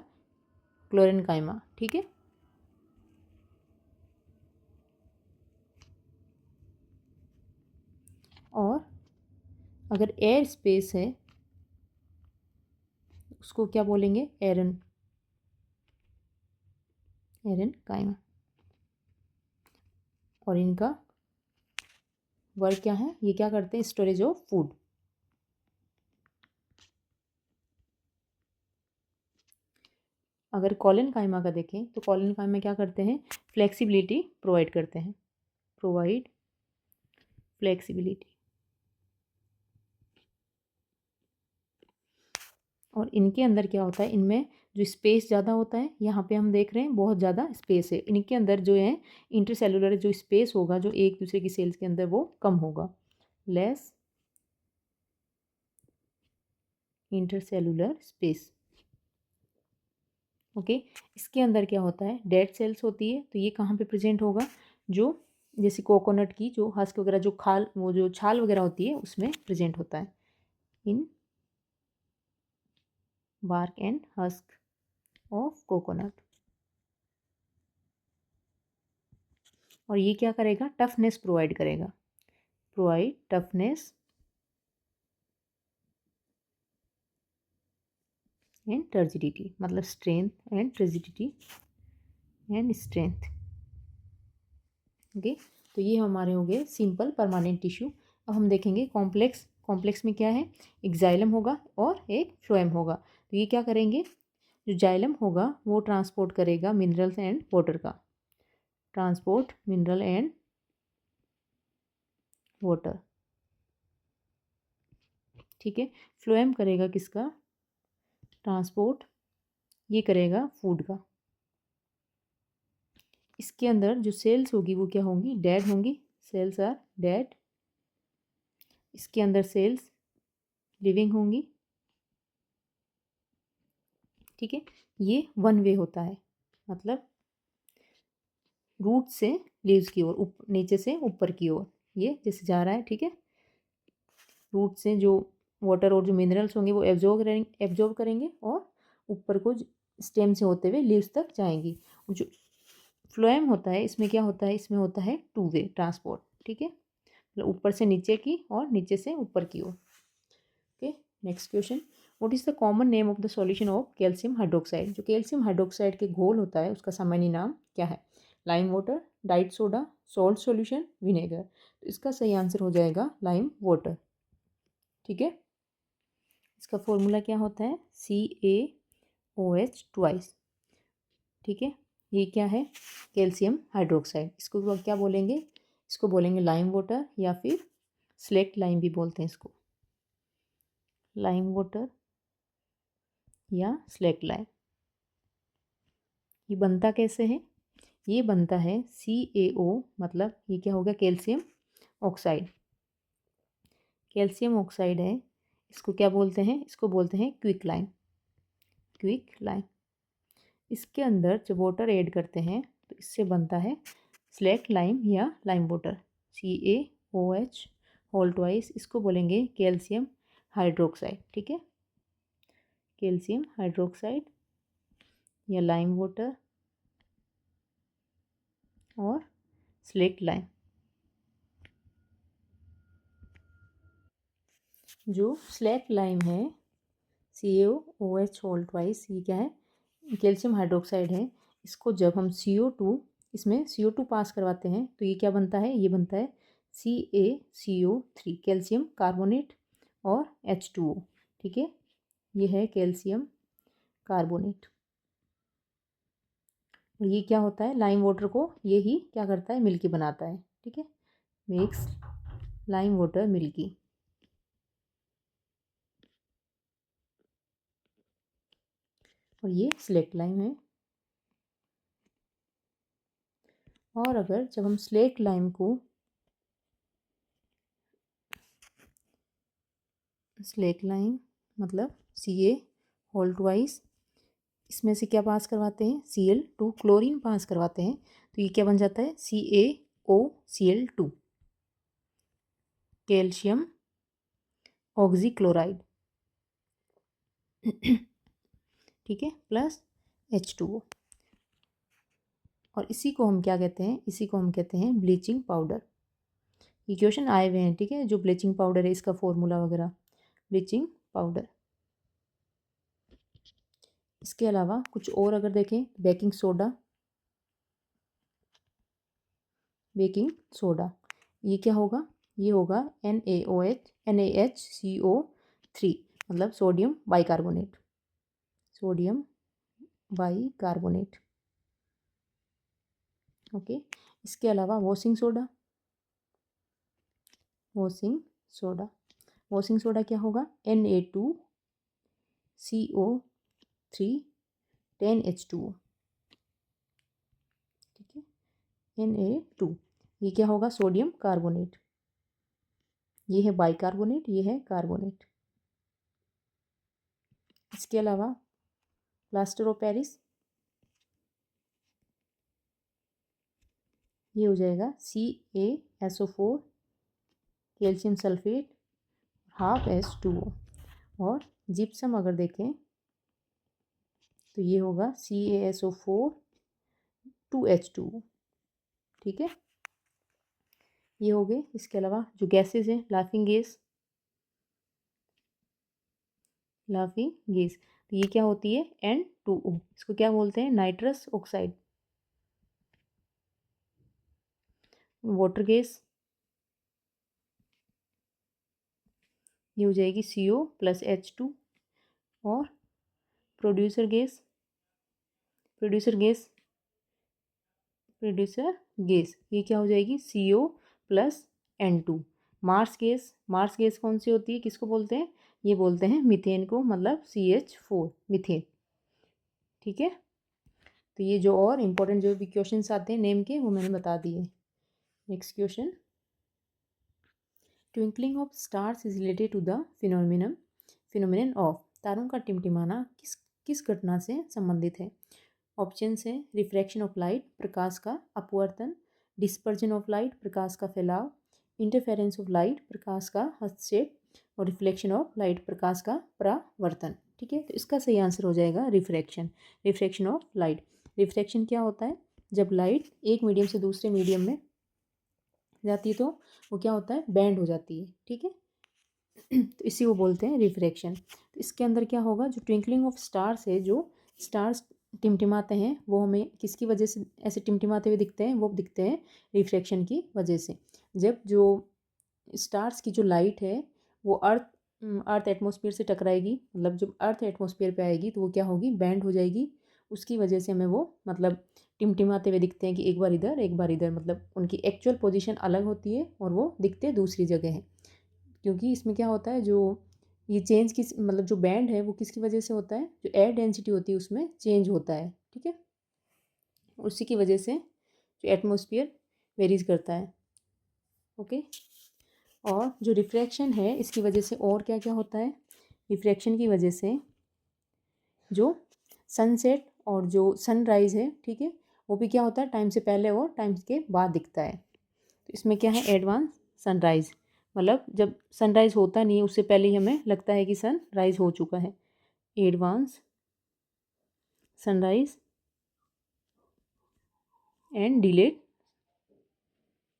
क्लोरेनकाइमा, ठीक है। और अगर एयर स्पेस है उसको क्या बोलेंगे, एरन, एरनकाइमा। और इनका वर्क क्या है, ये क्या करते हैं, स्टोरेज ऑफ फूड। अगर कॉलेनकाइमा का देखें तो कॉलेनकाइमा क्या करते हैं, फ्लेक्सिबिलिटी प्रोवाइड करते हैं, प्रोवाइड फ्लेक्सिबिलिटी। और इनके अंदर क्या होता है, इनमें जो स्पेस ज़्यादा होता है, यहाँ पे हम देख रहे हैं बहुत ज़्यादा स्पेस है इनके अंदर, जो है इंटरसेलुलर जो स्पेस होगा जो एक दूसरे की सेल्स के अंदर, वो कम होगा, लेस इंटरसेलुलर स्पेस। ओके, इसके अंदर क्या होता है, डेड सेल्स होती है, तो ये कहाँ पे प्रेजेंट होगा, जो जैसे कोकोनट की जो हस्क वगैरह, जो खाल, वो जो छाल वगैरह होती है उसमें प्रेजेंट होता है, in bark and husk of coconut. और ये क्या करेगा, टफनेस प्रोवाइड करेगा, प्रोवाइड टफनेस एंड टर्जिडिटी, मतलब strength and turgidity and strength. Okay, तो ये हमारे हो गए सिंपल परमानेंट टिश्यू। अब हम देखेंगे कॉम्प्लेक्स। कॉम्प्लेक्स में क्या है, एक जाइलम होगा और एक फ्लोएम होगा। तो ये क्या करेंगे, जो जाइलम होगा वो ट्रांसपोर्ट करेगा मिनरल्स एंड वाटर का, ट्रांसपोर्ट मिनरल एंड वाटर, ठीक है। फ्लोएम करेगा किसका, ट्रांसपोर्ट, ये करेगा फूड का। इसके अंदर जो सेल्स होगी वो क्या होंगी, डेड होंगी, सेल्स आर डेड। इसके अंदर सेल्स लिविंग होंगी, ठीक है। ये वन वे होता है, मतलब रूट से लीव्स की ओर, नीचे से ऊपर की ओर ये जैसे जा रहा है, ठीक है। रूट से जो वाटर और जो मिनरल्स होंगे वो एब्जॉर्ब करेंगे और ऊपर को स्टेम से होते हुए लीव्स तक जाएंगी। जो फ्लोएम होता है इसमें क्या होता है, इसमें होता है टू वे ट्रांसपोर्ट, ठीक है, मतलब ऊपर से नीचे की और नीचे से ऊपर की ओर। Okay, next question, what is the common name of the solution of calcium hydroxide. जो कैल्शियम हाइड्रोक्साइड के घोल होता है उसका सामान्य नाम क्या है, lime water, diet soda, salt solution, vinegar. तो इसका सही आंसर हो जाएगा लाइम वाटर, ठीक है। इसका फॉर्मूला क्या होता है, CaOH ट्वाइस, ठीक है। ये क्या है, कैल्शियम हाइड्रोक्साइड। इसको क्या बोलेंगे, इसको बोलेंगे लाइम वाटर या फिर स्लेक्ट लाइम भी बोलते हैं इसको, लाइम वाटर या स्लेक्ट लाइम। ये बनता कैसे है, ये बनता है CaO, मतलब ये क्या होगा, कैल्शियम ऑक्साइड, कैल्शियम ऑक्साइड है। इसको क्या बोलते हैं, इसको बोलते हैं क्विक लाइम, क्विक लाइम। इसके अंदर जब वाटर ऐड करते हैं तो इससे बनता है स्लेक्ट लाइम या lime water, CaOH whole twice. इसको बोलेंगे कैल्शियम हाइड्रोक्साइड, ठीक है, कैल्शियम हाइड्रोक्साइड या लाइम वाटर और स्लेक्ट लाइम। जो स्लेक्ट लाइम है, CaOH होल ट्वाइस, ये क्या है, कैल्शियम हाइड्रोक्साइड है। इसको जब हम CO2, इसमें CO2 पास करवाते हैं तो ये क्या बनता है, ये बनता है CaCO3, कैल्शियम कार्बोनेट और H2O, ठीक है। ये है कैल्शियम कार्बोनेट। और ये क्या होता है, लाइम वाटर को ये ही क्या करता है, मिल्की बनाता है, ठीक है, मेक्स लाइम वाटर मिल्की। और ये सिलेक्ट लाइम है। और अगर जब हम स्लेट लाइम को स्लेट लाइम मतलब Ca होल ट्वाइस, इसमें से क्या पास करवाते हैं, Cl2 क्लोरीन पास करवाते हैं, तो ये क्या बन जाता है, CaOCl2 कैल्शियम ऑक्सीक्लोराइड। ठीक है, प्लस H2O। और इसी को हम क्या कहते हैं, इसी को हम कहते हैं ब्लीचिंग पाउडर। ये क्वेश्चन आए हुए हैं, ठीक है, जो ब्लीचिंग पाउडर है इसका फॉर्मूला वगैरह, ब्लीचिंग पाउडर। इसके अलावा कुछ और अगर देखें, बेकिंग सोडा, बेकिंग सोडा ये क्या होगा, ये होगा NaOH NaHCO3 मतलब sodium bicarbonate, sodium bicarbonate. Okay, इसके अलावा washing soda, washing soda, washing soda क्या होगा, Na2CO3 10H2O। ठीक है, Na2 ये क्या होगा, सोडियम कार्बोनेट, ये है बाइकार्बोनेट, ये है कार्बोनेट। इसके अलावा प्लास्टर ऑफ पेरिस, ये हो जाएगा CaSO4 calcium sulphate half H2O। और जिप्सम अगर देखें तो ये होगा CaSO4 2H2O। ठीक है, ये हो गए। इसके अलावा जो गैसेज हैं, लाफिंग गैस, लाफिंग गैस तो ये क्या होती है, N2O, इसको क्या बोलते हैं, नाइट्रस ऑक्साइड। वाटर गैस ये हो जाएगी CO+H2। और producer gas, producer gas, producer gas ये क्या हो जाएगी, CO+N2। Marsh gas, marsh gas कौन सी होती है, किसको बोलते हैं, ये बोलते हैं मीथेन को, मतलब CH4 मीथेन। ठीक है, तो ये जो और इम्पोर्टेंट जो भी क्वेश्चंस आते हैं नेम के वो मैंने बता दिए। Next question, twinkling of stars is related to the phenomenon of, तारों का टिमटिमाना किस किस घटना से संबंधित है। ऑप्शंस हैं, रिफ्रैक्शन ऑफ लाइट प्रकाश का अपवर्तन, डिस्पर्जन ऑफ लाइट प्रकाश का फैलाव, इंटरफेरेंस ऑफ लाइट प्रकाश का हस्तक्षेप, और रिफ्लेक्शन ऑफ लाइट प्रकाश का परावर्तन। ठीक है, तो इसका सही आंसर हो जाएगा refraction, refraction of light. Refraction क्या होता है, जब लाइट एक मीडियम से दूसरे मीडियम में जाती है तो वो क्या होता है, बैंड हो जाती है। ठीक है, तो इसी को बोलते हैं रिफ्रैक्शन। तो इसके अंदर क्या होगा, जो ट्विंकलिंग ऑफ स्टार्स है, जो स्टार्स टिमटिमाते हैं वो हमें किसकी वजह से ऐसे टिमटिमाते हुए दिखते हैं, वो दिखते हैं रिफ्रैक्शन की वजह से। जब जो स्टार्स की जो लाइट है वो अर्थ एटमॉस्फेयर से टकराएगी, मतलब जब अर्थ एटमॉस्फेयर पे आएगी तो वो क्या होगी, बैंड हो जाएगी। उसकी वजह से हमें वो मतलब टिमटिमाते हुए दिखते हैं कि एक बार इधर एक बार इधर, मतलब उनकी एक्चुअल पोजीशन अलग होती है और वो दिखते दूसरी जगह है। क्योंकि इसमें क्या होता है, जो ये चेंज किस मतलब जो बैंड है वो किसकी वजह से होता है, जो एयर डेंसिटी होती है उसमें चेंज होता है। ठीक है, उसी की वजह से जो एटमॉस्फेयर वेरीज करता है। ओके, और जो रिफ्रैक्शन है इसकी वजह से और क्या क्या होता है, रिफ्रैक्शन की वजह से जो सनसेट और जो सनराइज़ है, ठीक है, वो भी क्या होता है, टाइम से पहले और टाइम के बाद दिखता है। तो इसमें क्या है, एडवांस सनराइज़, मतलब जब सनराइज़ होता नहीं है उससे पहले ही हमें लगता है कि सनराइज़ हो चुका है। Advance sunrise and delayed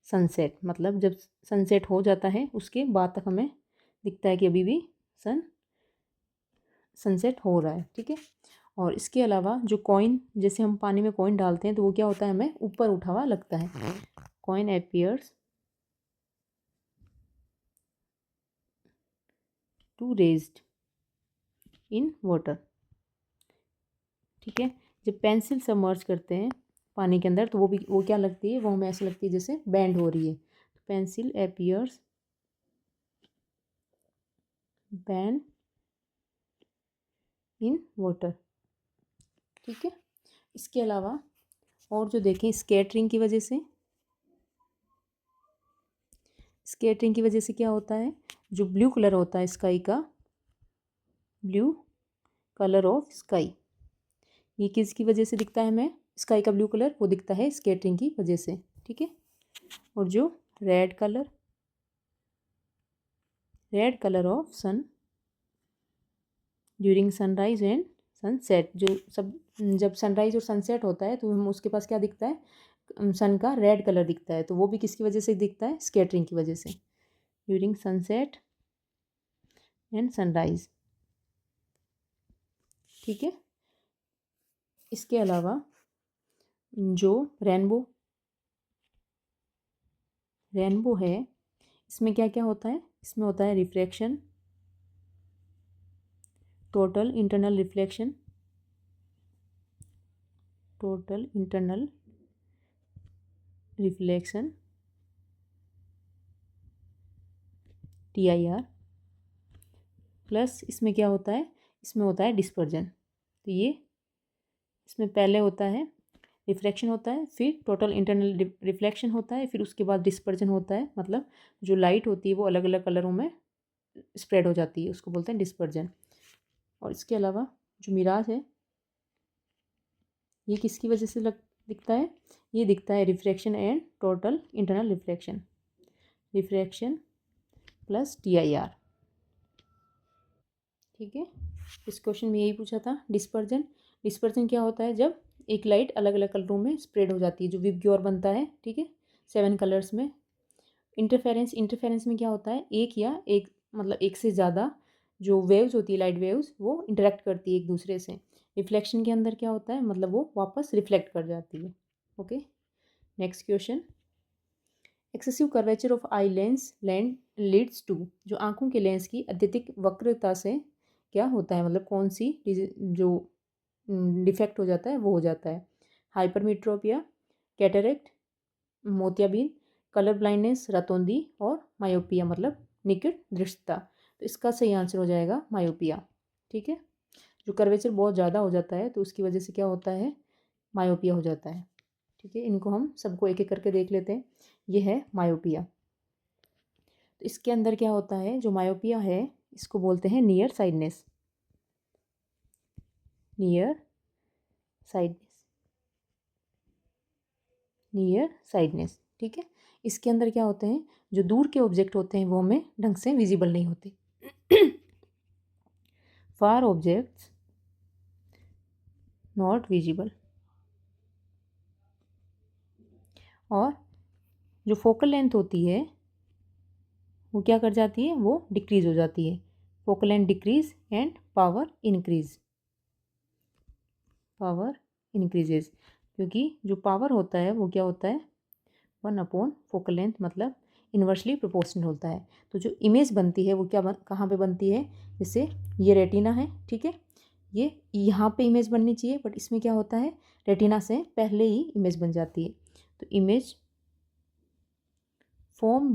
sunset, मतलब जब सनसेट हो जाता है उसके बाद तक हमें दिखता है कि अभी भी सनसेट हो रहा है। ठीक है, और इसके अलावा जो कॉइन, जैसे हम पानी में कॉइन डालते हैं तो वो क्या होता है, हमें ऊपर उठा हुआ लगता है। Coin appears to raised in water. ठीक है, जब पेंसिल सबमर्ज करते हैं पानी के अंदर तो वो क्या लगती है, वो हमें ऐसे लगती है जैसे बैंड हो रही है। पेंसिल अपीयर्स बैंड इन वाटर। ठीक है, इसके अलावा और जो देखें स्कैटरिंग की वजह से, स्कैटरिंग की वजह से क्या होता है, जो ब्लू कलर होता है स्काई का, ब्लू कलर ऑफ स्काई, ये किसकी वजह से दिखता है हमें, स्काई का ब्लू कलर वो दिखता है स्कैटरिंग की वजह से, ठीक है। और जो red colour of sun during sunrise and sunset, जो सब जब सनराइज और सनसेट होता है तो हम उसके पास क्या दिखता है, सन का रेड कलर दिखता है, तो वो भी किसकी वजह से दिखता है, स्कैटरिंग की वजह से, ड्यूरिंग सनसेट एंड सनराइज, ठीक है। इसके अलावा जो रेनबो है, इसमें क्या क्या होता है, इसमें होता है refraction, total internal reflection, total internal reflection TIR, plus इसमें क्या होता है, इसमें होता है डिस्पर्जन। तो ये इसमें पहले होता है रिफ्रैक्शन होता है, फिर टोटल इंटरनल रिफ्लेक्शन होता है, फिर उसके बाद डिस्पर्जन होता है, मतलब जो लाइट होती है वो अलग अलग कलरों में स्प्रेड हो जाती है, उसको बोलते हैं डिस्पर्जन। और इसके अलावा जो मिराज है, ये किसकी वजह से दिखता है, ये दिखता है refraction and total internal refraction plus TIR, ठीक है। इस क्वेश्चन में यही पूछा था। डिस्पर्जन क्या होता है, जब एक लाइट अलग अलग कलरों में स्प्रेड हो जाती है, जो विबग्योर बनता है, ठीक है, 7 कलर्स में। इंटरफेरेंस में क्या होता है, एक मतलब एक से ज़्यादा जो वेव्स होती है, लाइट वेव्स, वो इंटरेक्ट करती है एक दूसरे से। रिफ्लेक्शन के अंदर क्या होता है, मतलब वो वापस रिफ्लेक्ट कर जाती है। Okay, next question, excessive curvature of eye lens leads to, जो आंखों के लेंस की अत्यधिक वक्रता से क्या होता है, मतलब कौन सी जो डिफेक्ट हो जाता है वो हो जाता है, हाइपरमेट्रोपिया, कैटरेक्ट, मोतियाबिंद, कलर ब्लाइंडनेस, रतौंधी और मायोपिया, मतलब निकट दृष्टता। तो इसका सही आंसर हो जाएगा मायोपिया, ठीक है। जो कर्वेचर बहुत ज़्यादा हो जाता है तो उसकी वजह से क्या होता है, मायोपिया हो जाता है, ठीक है। इनको हम सबको एक एक करके देख लेते हैं। ये है मायोपिया। तो इसके अंदर क्या होता है, जो मायोपिया है इसको बोलते हैं near sightedness, near sightedness, near sightedness, ठीक है। इसके अंदर क्या होते हैं, जो दूर के ऑब्जेक्ट होते हैं वो हमें ढंग से विजिबल नहीं होते, फार ऑब्जेक्ट्स नॉट विजिबल। और जो फोकल लेंथ होती है वो क्या कर जाती है, वो डिक्रीज हो जाती है, focal length decrease and power increases, क्योंकि जो पावर होता है वो क्या होता है, 1/4 फोकल लेंथ, मतलब इन्वर्सली प्रोपोर्शनल होता है। तो जो इमेज बनती है वो कहाँ पे बनती है, जैसे ये रेटिना है, ठीक है, ये यहाँ पे इमेज बननी चाहिए, बट इसमें क्या होता है, रेटिना से पहले ही इमेज बन जाती है। तो इमेज फॉर्म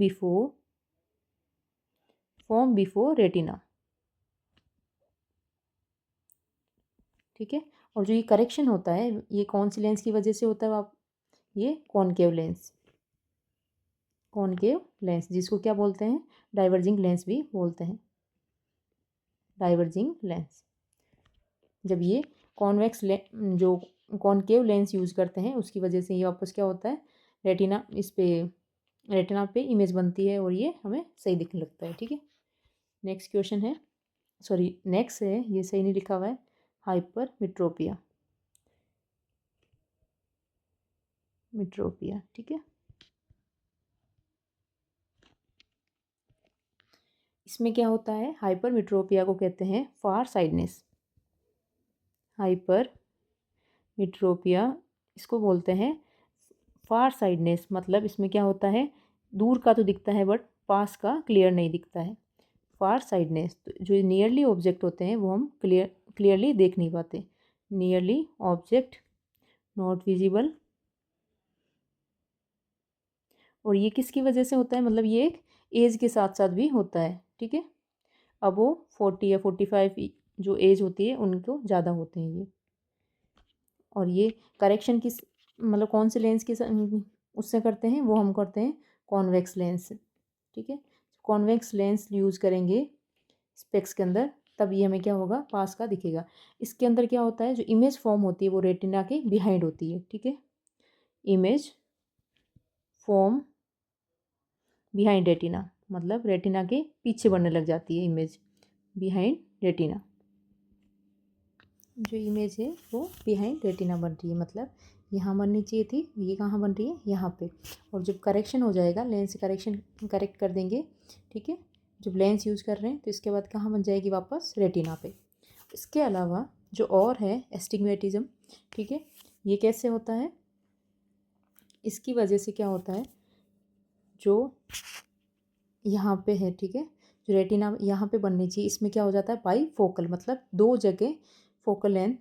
बिफोर रेटिना, ठीक है। और जो ये करेक्शन होता है ये कौन सी लेंस की वजह से होता है, आप ये कॉनकेव लेंस जिसको क्या बोलते हैं, डाइवर्जिंग लेंस भी बोलते हैं, डाइवर्जिंग लेंस। जब ये कॉन्वेक्स जो कॉनकेव लेंस यूज़ करते हैं उसकी वजह से ये वापस क्या होता है, रेटिना पे इमेज बनती है और ये हमें सही दिखने लगता है, ठीक है। नेक्स्ट क्वेश्चन है, सॉरी नेक्स्ट है, ये सही नहीं लिखा हुआ है, हाइपरमेट्रोपिया, ठीक है। इसमें क्या होता है, हाइपरमेट्रोपिया को कहते हैं फार साइडनेस, हाइपरमेट्रोपिया इसको बोलते हैं फार साइडनेस, मतलब इसमें क्या होता है, दूर का तो दिखता है बट पास का क्लियर नहीं दिखता है, फार साइडनेस। तो जो नियरली ऑब्जेक्ट होते हैं वो हम क्लियरली देख नहीं पाते, नियरली ऑब्जेक्ट नॉट विजिबल। और ये किसकी वजह से होता है, मतलब ये एक एज के साथ साथ भी होता है, ठीक है। अब वो 40 या 45 जो एज होती है उनको ज़्यादा होते हैं ये। और ये करेक्शन किस मतलब कौन से लेंस के उससे करते हैं, वो हम करते हैं कॉन्वेक्स लेंस। ठीक है, कॉन्वेक्स लेंस यूज़ करेंगे स्पेक्स के अंदर, तब ये हमें क्या होगा, पास का दिखेगा। इसके अंदर क्या होता है, जो इमेज फॉर्म होती है वो रेटिना के बिहाइंड होती है। ठीक है, इमेज फॉर्म बिहाइंड रेटिना, मतलब रेटिना के पीछे बनने लग जाती है इमेज, बिहाइंड रेटिना। जो इमेज है वो बिहाइंड रेटिना बन रही है, मतलब यहाँ बननी चाहिए थी, ये कहाँ बन रही है, यहाँ पे। और जब करेक्शन हो जाएगा, लेंस करेक्शन करेक्ट कर देंगे, ठीक है, जब लेंस यूज़ कर रहे हैं तो इसके बाद कहाँ बन जाएगी, वापस रेटिना पे। इसके अलावा जो और है एस्टिग्मेटिज्म, ठीक है, ये कैसे होता है, इसकी वजह से क्या होता है, जो यहाँ पे है, ठीक है, जो रेटिना यहाँ पे बननी चाहिए, इसमें क्या हो जाता है, बाई फोकल, मतलब दो जगह फोकल लेंथ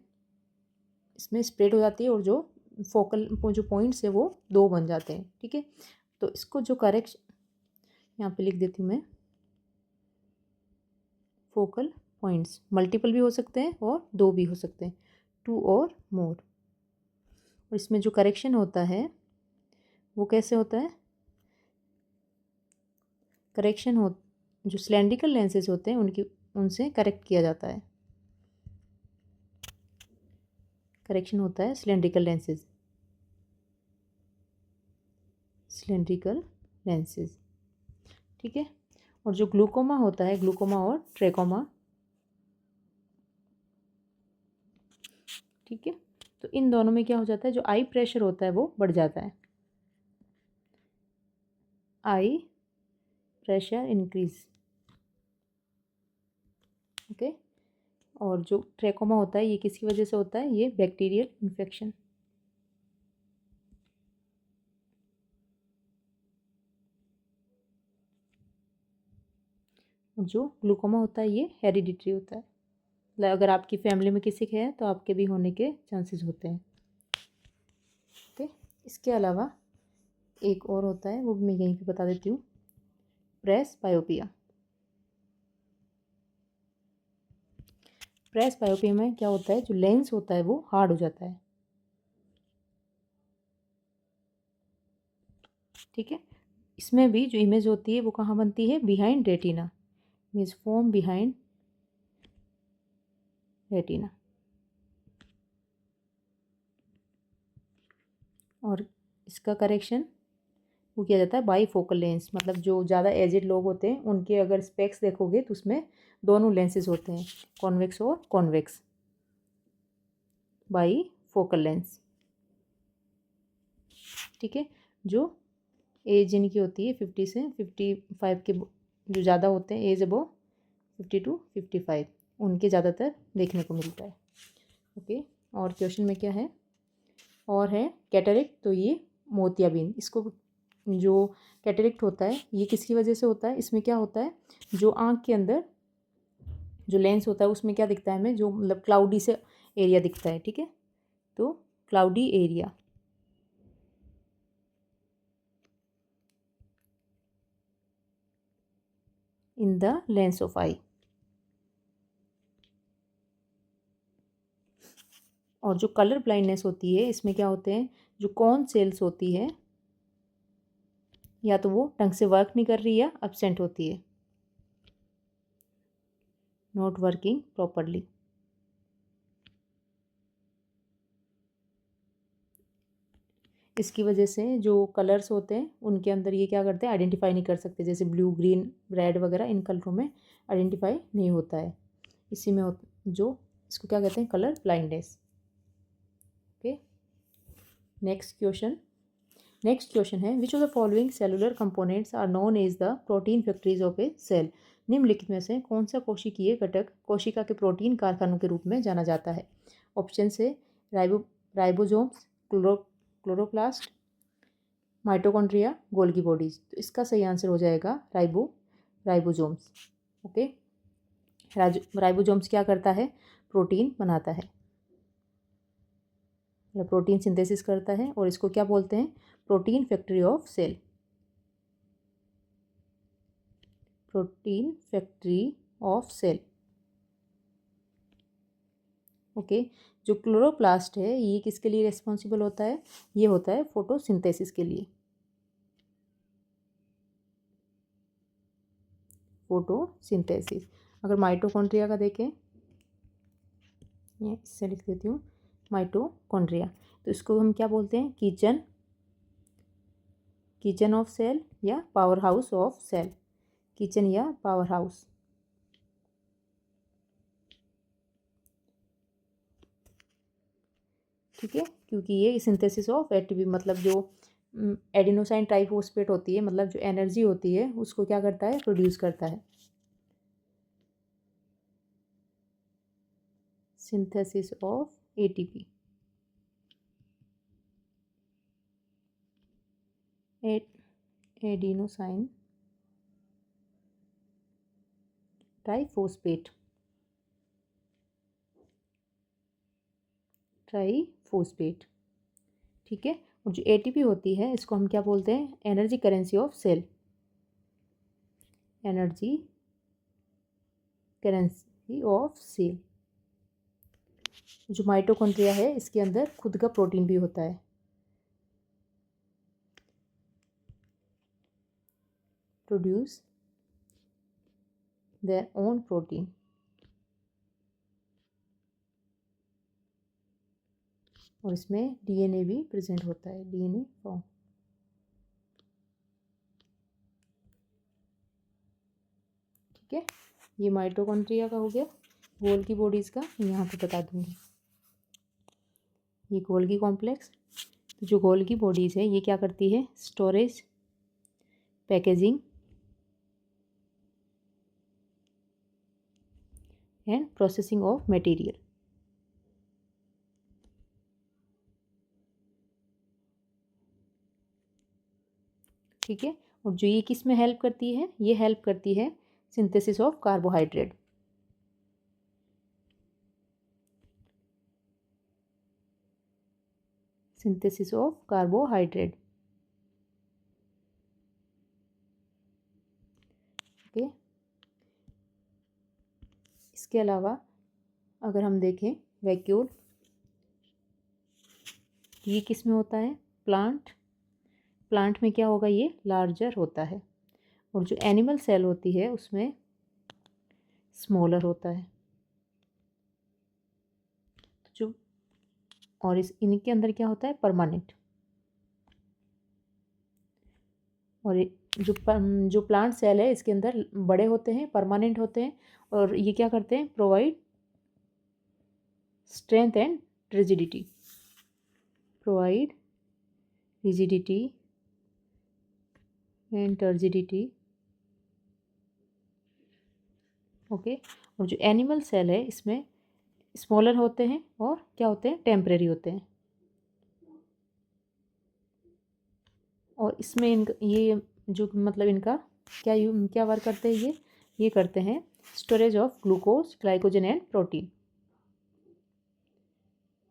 इसमें स्प्रेड हो जाती है, और जो फोकल जो पॉइंट्स है वो दो बन जाते हैं। ठीक है, तो इसको जो करेक्ट यहाँ पे लिख देती हूँ मैं, फोकल पॉइंट्स मल्टीपल भी हो सकते हैं और दो भी हो सकते हैं, टू और मोर। और इसमें जो करेक्शन होता है वो कैसे होता है, करेक्शन हो जो सिलेंड्रिकल लेंसेज होते हैं उनकी उनसे करेक्ट किया जाता है, करेक्शन होता है सिलेंड्रिकल लेंसेज, सिलेंड्रिकल लेंसेज। ठीक है, और जो ग्लूकोमा होता है, ग्लूकोमा और ट्रेकोमा, ठीक है, तो इन दोनों में क्या हो जाता है, जो आई प्रेशर होता है वो बढ़ जाता है, आई प्रेशर इंक्रीज। ओके, और जो ट्रेकोमा होता है ये किसकी वजह से होता है, ये बैक्टीरियल इन्फेक्शन। जो ग्लूकोमा होता है ये हेरिडिटरी होता है, मतलब अगर आपकी फैमिली में किसी के है तो आपके भी होने के चांसेस होते हैं। ओके, इसके अलावा एक और होता है, वो भी मैं यहीं पे बता देती हूँ, प्रेस बायोपिया। प्रेस बायोपिया में क्या होता है, जो लेंस होता है वो हार्ड हो जाता है। ठीक है, इसमें भी जो इमेज होती है वो कहाँ बनती है, behind retina, image form behind retina. और इसका करेक्शन वो किया जाता है बाई फोकल लेंस, मतलब जो ज़्यादा एजिड लोग होते हैं उनके अगर स्पेक्स देखोगे तो उसमें दोनों लेंसेज होते हैं, कॉन्वेक्स और कॉन्वेक्स, बाई फोकल लेंस। ठीक है, जो एज इनकी होती है 50 से 55 के, जो ज़्यादा होते हैं एज अबव 50 to 55, उनके ज़्यादातर देखने को मिलता है। ओके, और क्वेश्चन में क्या है, और है कैटरेक्ट, तो ये मोतियाबिंद, इसको जो कैटरेक्ट होता है ये किसकी वजह से होता है, इसमें क्या होता है, जो आँख के अंदर जो लेंस होता है उसमें क्या दिखता है हमें, जो मतलब क्लाउडी से एरिया दिखता है। ठीक है, तो cloudy area, in the lens of eye. और जो कलर ब्लाइंडनेस होती है इसमें क्या होते हैं, जो कॉन सेल्स होती है या तो वो ढंग से वर्क नहीं कर रही या एब्सेंट होती है, नॉट वर्किंग प्रॉपरली। इसकी वजह से जो कलर्स होते हैं उनके अंदर ये क्या करते हैं, आइडेंटिफाई नहीं कर सकते, जैसे ब्लू ग्रीन रेड वगैरह इन कलरों में आइडेंटिफाई नहीं होता है, इसी में जो इसको क्या कहते हैं, colour blindness. Okay, next question है, which of the following cellular components are known as the protein factories of a cell. निम्नलिखित में से कौन सा कोशिकीय घटक कोशिका के प्रोटीन कारखानों के रूप में जाना जाता है। ऑप्शन से ribosomes, chloroplast, mitochondria, Golgi bodies. तो इसका सही आंसर हो जाएगा राइबोसोम्स। ओके, राइबोसोम्स क्या करता है, प्रोटीन बनाता है, मतलब प्रोटीन सिंथेसिस करता है, और इसको क्या बोलते हैं, protein factory of cell, protein factory of cell. Okay. जो क्लोरोप्लास्ट है ये किसके लिए रिस्पॉन्सिबल होता है? ये होता है फोटोसिंथेसिस के लिए। फोटोसिंथेसिस। अगर माइटोकॉन्ड्रिया का देखें, ये इससे लिख देती हूँ माइटोकॉन्ड्रिया, तो इसको हम क्या बोलते हैं? किचन ऑफ सेल या power house of cell. Kitchen या पावर हाउस। ठीक है, क्योंकि ये सिंथेसिस ऑफ एटीपी, मतलब जो एडिनोसाइन ट्राइफॉस्फेट होती है, मतलब जो एनर्जी होती है उसको क्या करता है? प्रोड्यूस करता है। Synthesis of ATP, adenosine triphosphate, ठीक है। और जो एटीपी होती है इसको हम क्या बोलते हैं? Energy currency of cell. Energy currency of cell. जो माइटोकॉन्ड्रिया है इसके अंदर खुद का प्रोटीन भी होता है। Produce their own protein. और इसमें डीएनए भी प्रेजेंट होता है, डीएनए फॉर्म। ठीक है, ये माइटोकॉन्ड्रिया का हो गया। गोल्गी बॉडीज़ का यहाँ पे बता दूंगी। ये गोल्गी कॉम्प्लेक्स। तो जो गोल्गी बॉडीज़ है ये क्या करती है? Storage, packaging and processing of material. ठीक है, और जो ये किस में हेल्प करती है? ये हेल्प करती है synthesis of carbohydrate. Synthesis of carbohydrate. Okay. इसके अलावा अगर हम देखें वैक्यूल, ये किस में होता है? प्लांट में क्या होगा? ये लार्जर होता है। और जो एनिमल सेल होती है उसमें स्मॉलर होता है। जो और इनके अंदर क्या होता है? परमानेंट। और जो प्लांट सेल है इसके अंदर बड़े होते हैं, परमानेंट होते हैं, और ये क्या करते हैं? Provide strength and rigidity. Provide rigidity and turgidity. Okay. और जो एनिमल सेल है इसमें स्मॉलर होते हैं और क्या होते हैं? टेम्परेरी होते हैं। और इसमें ये जो मतलब इनका क्या वर्क करते हैं? ये करते हैं storage of glucose, glycogen and protein.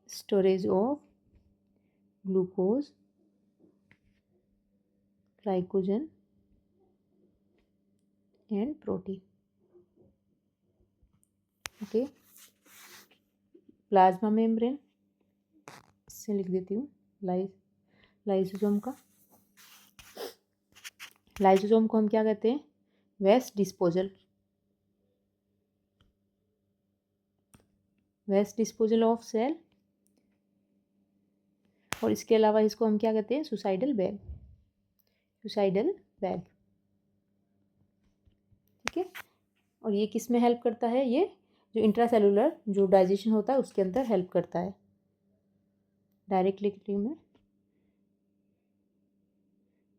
Storage of glucose, glycogen and protein. Okay. Plasma membrane, इससे लिख देती हूँ लाइसोसोम का। लाइसोसोम को हम क्या कहते हैं? Waste disposal of cell. और इसके अलावा इसको हम क्या कहते हैं? Suicidal bag. ठीक है। और ये किस में हेल्प करता है? ये जो इंट्रासेलुलर जो डाइजेशन होता है उसके अंदर हेल्प करता है। डायरेक्ट लिख रही हूँ मैं,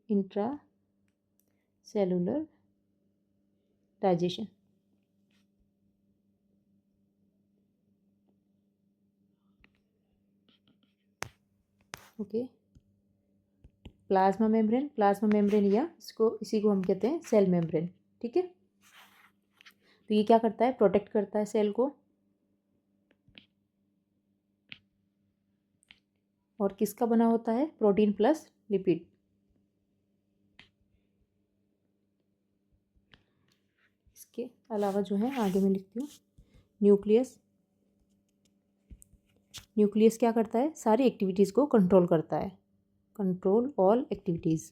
intra cellular digestion. Okay. Plasma membrane या इसी को हम कहते हैं सेल मेम्ब्रेन। ठीक है, तो ये क्या करता है? प्रोटेक्ट करता है सेल को। और किसका बना होता है? Protein plus lipid. इसके अलावा जो है आगे मैं लिखती हूँ न्यूक्लियस। न्यूक्लियस क्या करता है, सारी एक्टिविटीज़ को कंट्रोल करता है, कंट्रोल ऑल एक्टिविटीज़।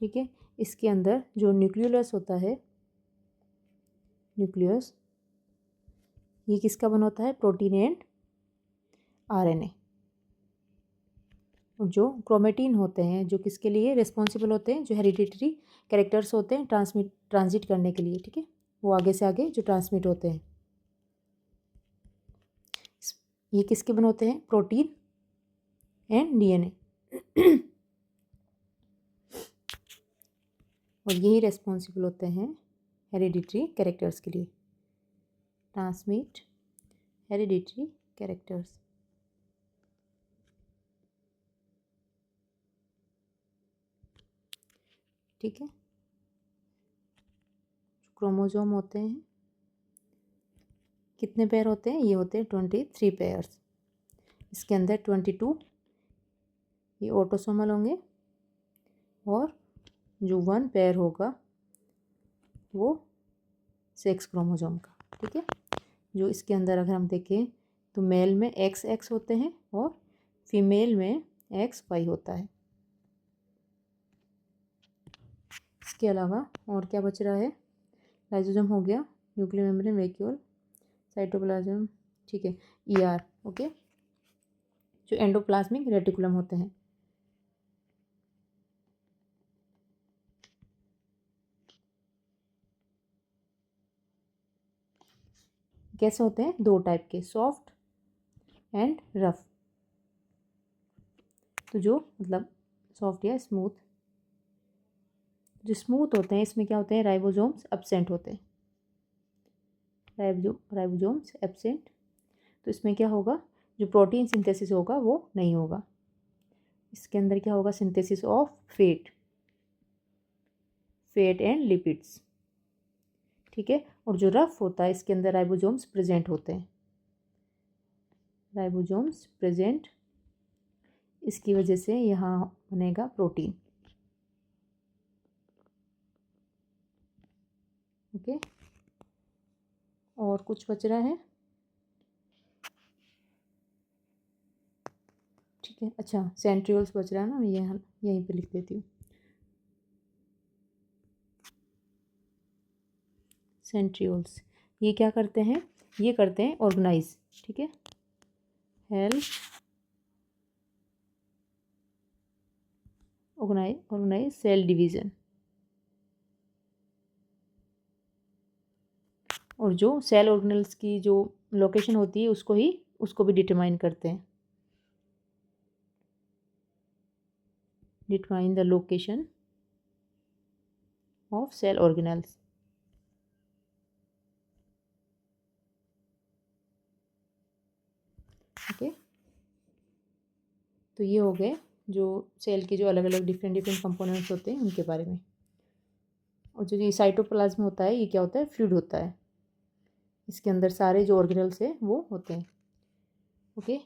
ठीक है, इसके अंदर जो न्यूक्लियोलस होता है, न्यूक्लियस, ये किसका बना होता है, प्रोटीन एंड आरएनए। और जो क्रोमेटिन होते हैं, जो किसके लिए रिस्पॉन्सिबल होते हैं, जो हेरिडिटरी कैरेक्टर्स होते हैं ट्रांजिट करने के लिए। ठीक है, वो आगे से आगे जो ट्रांसमिट होते हैं, ये किसके बने होते हैं, प्रोटीन एंड डीएनए। और यही रिस्पॉन्सिबल होते हैं हेरिडिटरी कैरेक्टर्स के लिए, ट्रांसमिट हेरिडिटरी कैरेक्टर्स। ठीक है, क्रोमोसोम होते हैं, कितने पेयर होते हैं, ये होते हैं 23 पेयर्स। इसके अंदर 22 ये ऑटोसोमल होंगे, और जो 1 पेयर होगा वो सेक्स क्रोमोसोम का। ठीक है, जो इसके अंदर अगर हम देखें तो मेल में XX होते हैं और फीमेल में XY होता है। इसके अलावा और क्या बच रहा है, लाइसोसोम हो गया, न्यूक्लियर मेम्ब्रेन, वैक्यूल, साइटोप्लाज्म। ठीक है, ER, ओके, जो एंडोप्लाज्मिक रेटिकुलम होते हैं। कैसे होते हैं, 2 टाइप के, सॉफ्ट एंड रफ। तो जो मतलब सॉफ्ट या स्मूथ, जो स्मूथ होते हैं इसमें क्या होते हैं, राइबोसोम्स एब्सेंट होते हैं, राइबोसोम्स एब्सेंट। तो इसमें क्या होगा, जो प्रोटीन सिंथेसिस होगा वो नहीं होगा। इसके अंदर क्या होगा, synthesis of fat and lipids. ठीक है, और जो रफ होता है इसके अंदर राइबोसोम्स प्रेजेंट होते हैं, राइबोसोम्स प्रेजेंट, इसकी वजह से यहाँ बनेगा प्रोटीन। ओके, और कुछ बच रहा है, ठीक है, अच्छा सेंट्रियोल्स बच रहा है ना, मैं यहीं पे लिख देती हूँ। सेंट्रियोल्स ये क्या करते हैं, ये करते हैं ऑर्गेनाइज। ठीक है, हेल्प ऑर्गेनाइज सेल डिवीज़न। और जो सेल ऑर्गेनल्स की जो लोकेशन होती है उसको भी डिटरमाइन करते हैं, determine the location of cell organelles. Okay, तो ये हो गए जो सेल के जो अलग अलग डिफरेंट कंपोनेंट्स होते हैं उनके बारे में। और जो ये साइटोप्लाज्म होता है, ये क्या होता है, फ्लूइड होता है, इसके अंदर सारे जो ऑर्गेनल्स हैं वो होते हैं। ओके,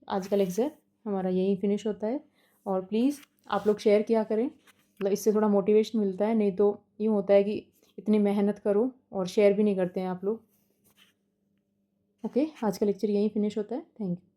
आज का लेक्चर हमारा यहीं फिनिश होता है। और प्लीज़ आप लोग शेयर किया करें, मतलब इससे थोड़ा मोटिवेशन मिलता है, नहीं तो यूँ होता है कि इतनी मेहनत करो और शेयर भी नहीं करते हैं आप लोग। ओके, आज का लेक्चर यहीं फिनिश होता है। Thank you.